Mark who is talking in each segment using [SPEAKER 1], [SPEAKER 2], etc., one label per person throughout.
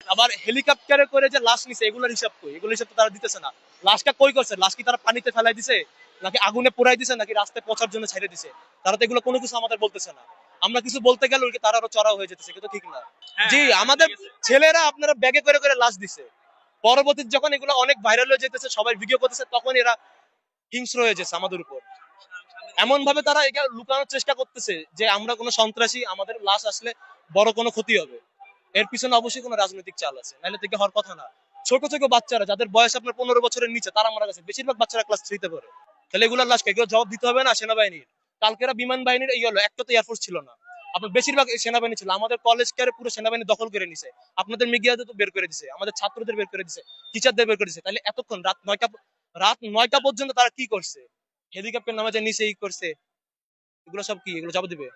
[SPEAKER 1] আবার হেলিকপ্টারে করে যে লাশ নিছে এগুলোর হিসাব কই? এগুলোর হিসাব তো তারা দিতেছে না। লাশটা কই করছে? লাশ কি তারা পানিতে ফেলাই দিছে, নাকি আগুনে পোড়াই দিছে, নাকি রাস্তায় পচার জন্য ছেড়ে দিছে? তারা তো এগুলো কোনো কিছু আমাদের বলতেছে না। আমরা কিছু বলতে গেলে ওইদিকে তারা আরো চড়াও হয়ে যেতেছে, কিন্তু ঠিক না। জি, আমাদের ছেলেরা আপনারা ব্যাগে করে করে লাশ দিছে। পরবর্তীতে যখন এগুলো অনেক ভাইরাল হয়ে যেতেছে, সবাই ভিডিও করতেছে, তখন এরা হিংস্র হয়ে যাচ্ছে আমাদের উপর। এমন ভাবে তারা এটা লুকানোর চেষ্টা করতেছে যে আমরা কোনো সন্ত্রাসী, আমাদের লাশ আসলে বড় কোনো ক্ষতি হবে। এর পিছনে অবশ্যই কোনো রাজনৈতিক চাল আছে, নাহলে থেকে হওয়ার কথা না। ছোট ছোট বাচ্চারা যাদের বয়স আপনার 15 বছরের নিচে, তারা মারা গেছে, বেশিরভাগ বাচ্চারা ক্লাস 3-তে পড়ে। তাহলে এগুলোর লাশ এগুলো জবাব দিতে হবে না সেনাবাহিনীর? কালকেরা বিমান বাহিনীর এই হলো, একটা তো এয়ারফোর্স ছিল না, আপনার বেশিরভাগ সেনাবাহিনী ছিল। আমাদের কলেজ কেয়ারে পুরো সেনাবাহিনী দখল করে নিছে। আপনাদের মিডিয়াতে তো বের করে দিছে, আমাদের ছাত্রদের বের করে দিছে, টিচারদের বের করে দিছে। তাহলে এতক্ষণ রাত 9টা পর্যন্ত তারা কি করছে? হেলিকপ্টার নামে যে নিচে ই করছে, এগুলো সব কি? এগুলো জবাব দিবে?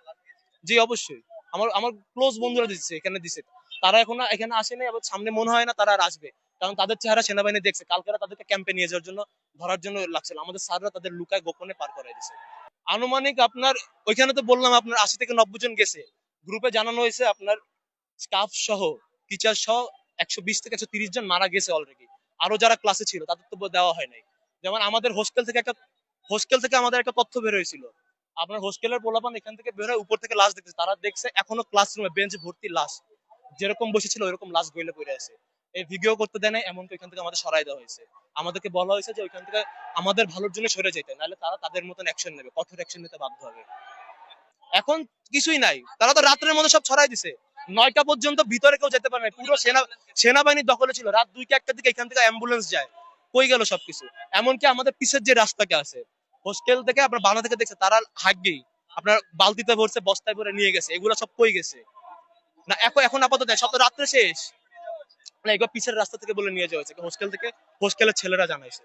[SPEAKER 1] জি অবশ্যই। আমার আমার ক্লোজ বন্ধুরা দিচ্ছে, এখানে দিছে। তারা এখন এখানে আসে নাই, আবার সামনে মনে হয় না তারা আর আসবে। কারণ তাদের চেহারা সেনাবাহিনী দেখছে। কালকেরা তাদেরকে ক্যাম্পে নিয়ে যাওয়ার জন্য, ধরার জন্য লাগছিল। আমাদের স্যাররা তাদের লুকায় গোপনে পার করাই দিছে। আনুমানিক আপনার ওইখানে তো বললাম আপনার 80 থেকে 90 জন গেছে। গ্রুপে জানানো হয়েছে আপনার স্টাফ সহ, টিচার সহ 120 থেকে 130 জন মারা গেছে অলরেডি। আরো যারা ক্লাসে ছিল তাদের তো দেওয়া হয় নাই। যেমন আমাদের হোস্টেল থেকে আমাদের একটা তথ্য বের হয়েছিল। আপনার হোস্টেলের পোলাপান এখান থেকে বের হয়ে উপর থেকে লাশ দেখতেছে, তারা দেখছে এখনো ক্লাসরুমে বেঞ্চ ভর্তি লাশ, যেরকম বসেছিল ওইরকম লাশ গইলে পড়ে আছে। এই ভিডিও করতে দেয় নাই, এমনকি ওইখান থেকে আমাদের সরাই দেওয়া হয়েছে। আমাদেরকে বলা হয়েছে যে ওইখান থেকে আমাদের ভালোর জন্য সরে যেতে, নাহলে তারা তাদের মতন অ্যাকশন নেবে, কঠোর অ্যাকশন নিতে বাধ্য হবে। এখন কিছুই নাই, তারা তো রাত্রের মধ্যে সব ছড়াই দিছে। 9টা পর্যন্ত ভিতরে কেউ যেতে পারে না, পুরো সেনাবাহিনীর দখলে ছিল। রাত 2টা 1টার দিকে এখান থেকে অ্যাম্বুলেন্স যায়, কই গেল সবকিছু? এমনকি আমাদের পিছের যে রাস্তাটা আছে হোস্টেল থেকে আপনার বাংলা থেকে দেখছে, তারা হাগেই আপনার বালতিতে ভরছে, বস্তায় ভরে নিয়ে গেছে। এগুলো সব কই গেছে? না এখন এখন আপাতত দেয়, সব তো রাত্রে শেষ। না, এগুলো পিছের রাস্তা থেকে বলে নিয়ে যাওয়া হয়েছে, হোস্টেল থেকে হোস্টেলের ছেলেরা জানাইছে।